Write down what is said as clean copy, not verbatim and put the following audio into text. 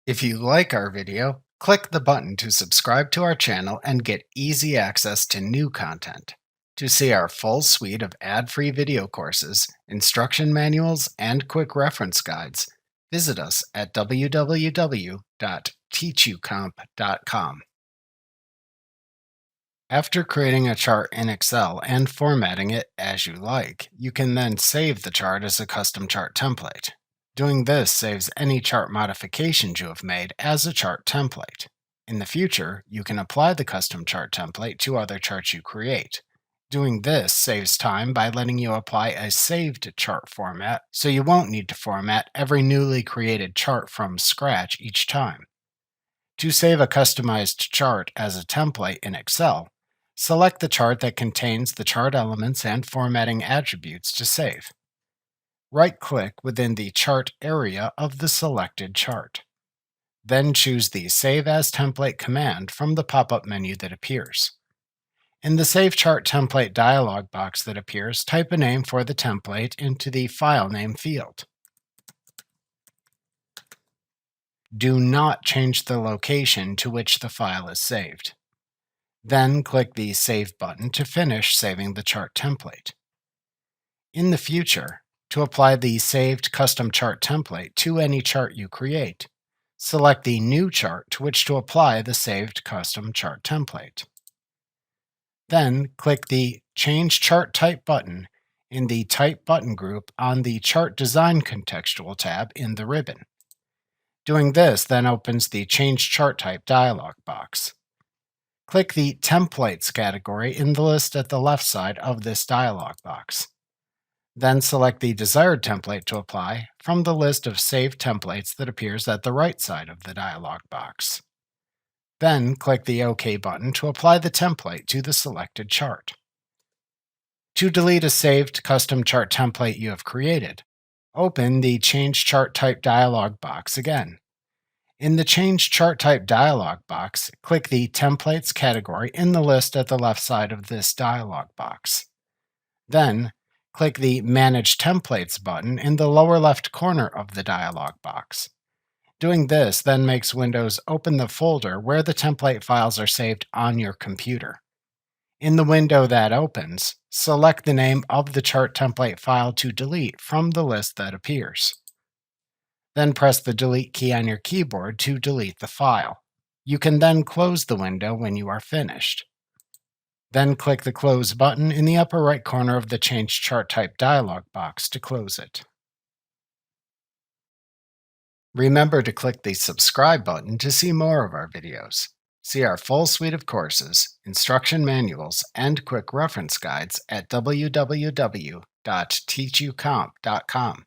If you like our video, click the button to subscribe to our channel and get easy access to new content. To see our full suite of ad-free video courses, instruction manuals, and quick reference guides, visit us at www.teachucomp.com. After creating a chart in Excel and formatting it as you like, you can then save the chart as a custom chart template. Doing this saves any chart modifications you have made as a chart template. In the future, you can apply the custom chart template to other charts you create. Doing this saves time by letting you apply a saved chart format, so you won't need to format every newly created chart from scratch each time. To save a customized chart as a template in Excel, select the chart that contains the chart elements and formatting attributes to save. Right-click within the chart area of the selected chart. Then choose the Save as Template command from the pop-up menu that appears. In the Save Chart Template dialog box that appears, type a name for the template into the File Name field. Do not change the location to which the file is saved. Then click the Save button to finish saving the chart template. In the future, to apply the saved custom chart template to any chart you create, select the new chart to which to apply the saved custom chart template. Then click the Change Chart Type button in the Type button group on the Chart Design Contextual tab in the ribbon. Doing this then opens the Change Chart Type dialog box. Click the Templates category in the list at the left side of this dialog box. Then select the desired template to apply from the list of saved templates that appears at the right side of the dialog box. Then click the OK button to apply the template to the selected chart. To delete a saved custom chart template you have created, open the Change Chart Type dialog box again. In the Change Chart Type dialog box, click the Templates category in the list at the left side of this dialog box. Then, click the Manage Templates button in the lower left corner of the dialog box. Doing this then makes Windows open the folder where the template files are saved on your computer. In the window that opens, select the name of the chart template file to delete from the list that appears. Then press the Delete key on your keyboard to delete the file. You can then close the window when you are finished. Then click the Close button in the upper right corner of the Change Chart Type dialog box to close it. Remember to click the Subscribe button to see more of our videos. See our full suite of courses, instruction manuals, and quick reference guides at www.teachucomp.com.